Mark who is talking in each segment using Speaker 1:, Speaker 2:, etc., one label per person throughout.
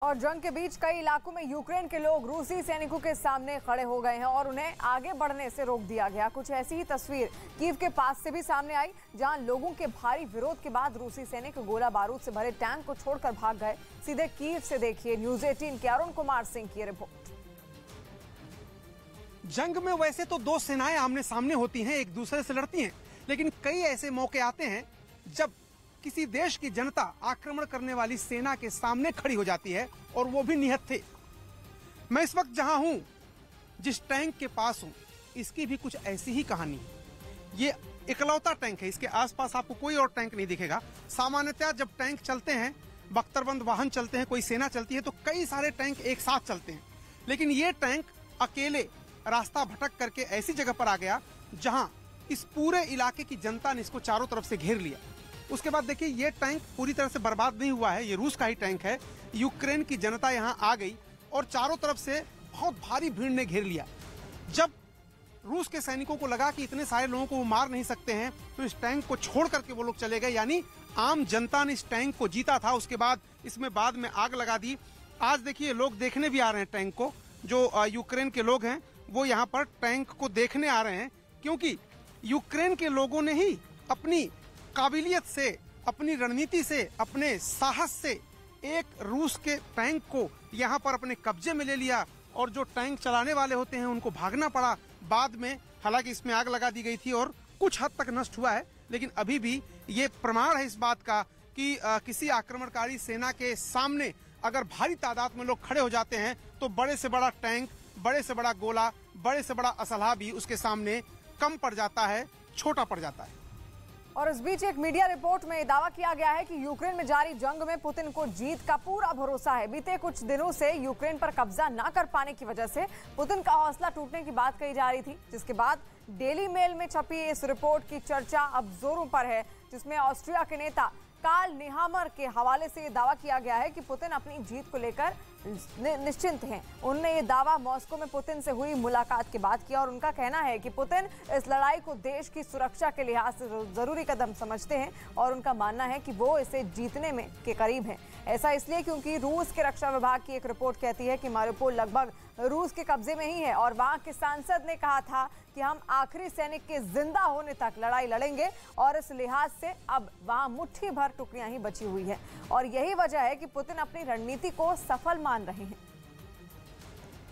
Speaker 1: और जंग के बीच कई इलाकों में यूक्रेन के लोग रूसी सैनिकों के सामने खड़े हो गए हैं और उन्हें आगे बढ़ने से रोक दिया गया। कुछ ऐसी ही तस्वीर कीव के पास से भी सामने आई, जहां लोगों के भारी विरोध के बाद रूसी सैनिक गोला बारूद से भरे टैंक को छोड़कर भाग गए। सीधे कीव से देखिए न्यूज 18 के अरुण कुमार सिंह की रिपोर्ट।
Speaker 2: जंग में वैसे तो दो सेनाएं आमने सामने होती हैं, एक दूसरे से लड़ती हैं, लेकिन कई ऐसे मौके आते हैं जब किसी देश की जनता आक्रमण करने वाली सेना के सामने खड़ी हो जाती है, और वो भी निहत्थे। मैं इस वक्त जहां हूं, जिस टैंक के पास हूं, इसकी भी कुछ ऐसी ही कहानी है। ये इकलौता टैंक है, इसके आसपास आपको कोई और टैंक नहीं दिखेगा। सामान्यतः जब टैंक चलते हैं, बख्तरबंद वाहन चलते हैं, कोई सेना चलती है, तो कई सारे टैंक एक साथ चलते हैं, लेकिन ये टैंक अकेले रास्ता भटक करके ऐसी जगह पर आ गया जहां इस पूरे इलाके की जनता ने इसको चारों तरफ से घेर लिया। उसके बाद देखिए, ये टैंक पूरी तरह से बर्बाद नहीं हुआ है, ये रूस का ही टैंक है। यूक्रेन की जनता यहाँ आ गई और चारों तरफ से बहुत भारी भीड़ ने घेर लिया। जब रूस के सैनिकों को लगा कि इतने सारे लोगों को वो मार नहीं सकते हैं, तो इस टैंक को छोड़ करके वो लोग चले गए। यानी आम जनता ने इस टैंक को जीता था। उसके बाद इसमें बाद में आग लगा दी। आज देखिए, लोग देखने भी आ रहे हैं टैंक को। जो यूक्रेन के लोग हैं वो यहाँ पर टैंक को देखने आ रहे हैं, क्योंकि यूक्रेन के लोगों ने ही अपनी काबिलियत से, अपनी रणनीति से, अपने साहस से एक रूस के टैंक को यहाँ पर अपने कब्जे में ले लिया, और जो टैंक चलाने वाले होते हैं उनको भागना पड़ा। बाद में हालांकि इसमें आग लगा दी गई थी और कुछ हद तक नष्ट हुआ है, लेकिन अभी भी ये प्रमाण है इस बात का कि किसी आक्रमणकारी सेना के सामने अगर भारी तादाद में लोग खड़े हो जाते हैं, तो बड़े से बड़ा टैंक, बड़े से बड़ा गोला, बड़े से बड़ा असलहा भी उसके सामने कम पड़ जाता है, छोटा पड़ जाता है।
Speaker 1: और इस बीच एक मीडिया रिपोर्ट में दावा किया गया है कि यूक्रेन में जारी जंग में पुतिन को जीत का पूरा भरोसा है। बीते कुछ दिनों से यूक्रेन पर कब्जा न कर पाने की वजह से पुतिन का हौसला टूटने की बात कही जा रही थी, जिसके बाद डेली मेल में छपी इस रिपोर्ट की चर्चा अब जोरों पर है, जिसमें ऑस्ट्रिया के नेता कार्ल नेहामर के हवाले से ये दावा किया गया है कि पुतिन अपनी जीत को लेकर निश्चिंत हैं। उन्होंने ये दावा मॉस्को में पुतिन से हुई मुलाकात के बाद किया, और उनका कहना है कि पुतिन इस लड़ाई को देश की सुरक्षा के लिहाज से जरूरी कदम समझते हैं, और उनका मानना है कि वो इसे जीतने में के करीब हैं। ऐसा इसलिए क्योंकि रूस के रक्षा विभाग की एक रिपोर्ट कहती है कि मारिउपोल लगभग रूस के कब्जे में ही है, और वहां के सांसद ने कहा था कि हम आखिरी सैनिक के जिंदा होने तक लड़ाई लड़ेंगे, और इस लिहाज से अब वहां मुट्ठी भर टुकड़ियां ही बची हुई हैं, और यही वजह है कि पुतिन अपनी रणनीति को सफल मान रहे हैं।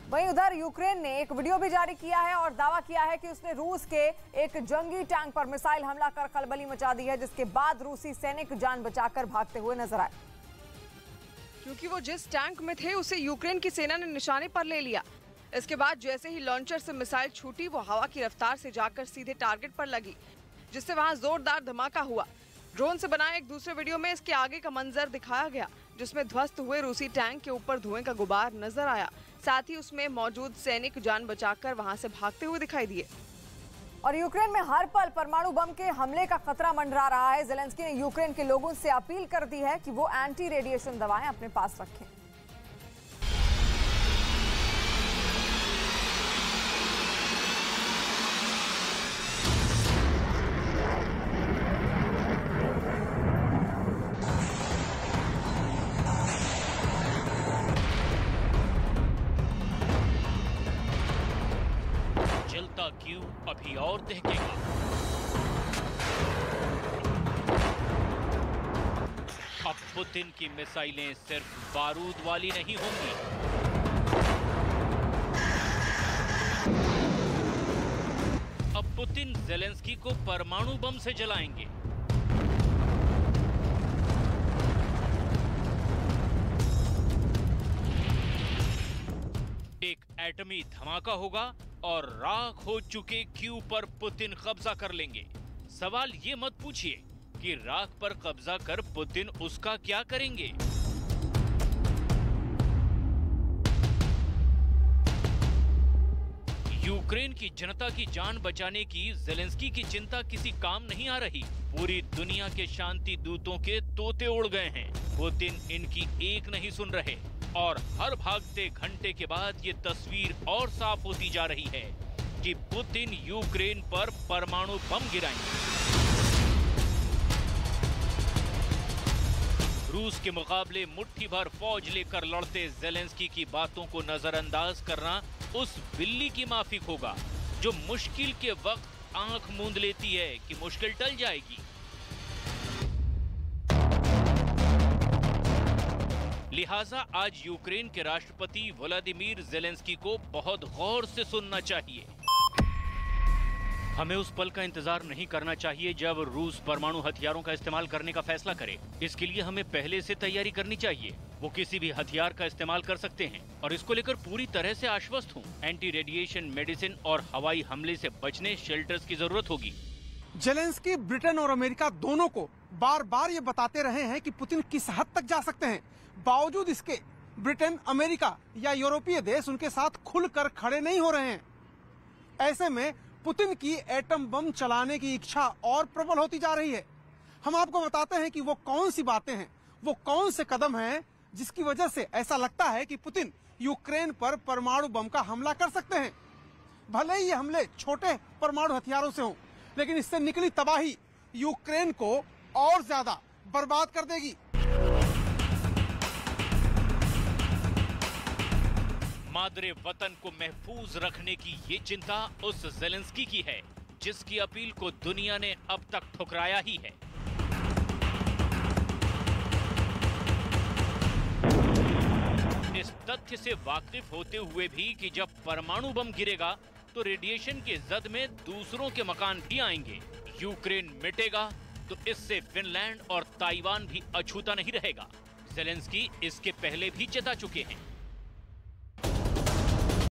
Speaker 1: वहीं उधर यूक्रेन ने एक वीडियो भी जारी किया है और दावा किया है कि उसने रूस के एक जंगी टैंक पर मिसाइल हमला कर खलबली मचा दी है, जिसके बाद रूसी सैनिक जान बचाकर भागते हुए नजर आए।
Speaker 3: क्योंकि वो जिस टैंक में थे उसे यूक्रेन की सेना ने निशाने पर ले लिया। इसके बाद जैसे ही लॉन्चर से मिसाइल छूटी, वो हवा की रफ्तार से जाकर सीधे टारगेट पर लगी, जिससे वहां जोरदार धमाका हुआ। ड्रोन से बनाए एक दूसरे वीडियो में इसके आगे का मंजर दिखाया गया, जिसमें ध्वस्त हुए रूसी टैंक के ऊपर धुएं का गुबार नजर आया। साथ ही उसमें मौजूद सैनिक जान बचाकर वहां से भागते हुए दिखाई दिए।
Speaker 1: और यूक्रेन में हर पल परमाणु बम के हमले का खतरा मंडरा रहा है। ज़ेलेंस्की ने यूक्रेन के लोगों से अपील कर दी है कि वो एंटी रेडिएशन दवाएं अपने पास रखें।
Speaker 4: जलता कीव अभी और दहकेगा। अब पुतिन की मिसाइलें सिर्फ बारूद वाली नहीं होंगी, अब पुतिन ज़ेलेंस्की को परमाणु बम से जलाएंगे। एक एटमी धमाका होगा और राख हो चुके कीव पर पुतिन कब्जा कर लेंगे। सवाल ये मत पूछिए कि राख पर कब्जा कर पुतिन उसका क्या करेंगे। यूक्रेन की जनता की जान बचाने की ज़ेलेंस्की की चिंता किसी काम नहीं आ रही। पूरी दुनिया के शांति दूतों के तोते उड़ गए हैं। पुतिन इनकी एक नहीं सुन रहे, और हर भागते घंटे के बाद ये तस्वीर और साफ होती जा रही है कि पुतिन यूक्रेन पर परमाणु बम गिराएंगे। रूस के मुकाबले मुट्ठी भर फौज लेकर लड़ते ज़ेलेंस्की की बातों को नजरअंदाज करना उस बिल्ली की माफिक होगा जो मुश्किल के वक्त आंख मूंद लेती है कि मुश्किल टल जाएगी। लिहाजा आज यूक्रेन के राष्ट्रपति व्लादिमीर ज़ेलेंस्की को बहुत गौर से सुनना चाहिए। हमें उस पल का इंतजार नहीं करना चाहिए जब रूस परमाणु हथियारों का इस्तेमाल करने का फैसला करे। इसके लिए हमें पहले से तैयारी करनी चाहिए। वो किसी भी हथियार का इस्तेमाल कर सकते हैं और इसको लेकर पूरी तरह से आश्वस्त हूँ। एंटी रेडिएशन मेडिसिन और हवाई हमले से बचने शेल्टर्स की जरूरत होगी।
Speaker 2: ज़ेलेंस्की ब्रिटेन और अमेरिका दोनों को बार बार ये बताते रहे हैं कि पुतिन किस हद तक जा सकते हैं। बावजूद इसके ब्रिटेन, अमेरिका या यूरोपीय देश उनके साथ खुलकर खड़े नहीं हो रहे हैं। ऐसे में पुतिन की एटम बम चलाने की इच्छा और प्रबल होती जा रही है। हम आपको बताते हैं कि वो कौन सी बातें हैं, वो कौन से कदम हैं जिसकी वजह से ऐसा लगता है कि पुतिन यूक्रेन पर परमाणु बम का हमला कर सकते हैं। भले ही ये हमले छोटे परमाणु हथियारों से हों, लेकिन इससे निकली तबाही यूक्रेन को और ज्यादा बर्बाद कर देगी।
Speaker 4: मादरे वतन को महफूज रखने की ये चिंता उस ज़ेलेंस्की की है जिसकी अपील को दुनिया ने अब तक ठुकराया ही है। इस तथ्य से वाकिफ होते हुए भी कि जब परमाणु बम गिरेगा तो रेडिएशन के जद में दूसरों के मकान भी आएंगे। यूक्रेन मिटेगा तो इससे फिनलैंड और ताइवान भी अछूता नहीं रहेगा। ज़ेलेंस्की इसके पहले भी चेता चुके हैं।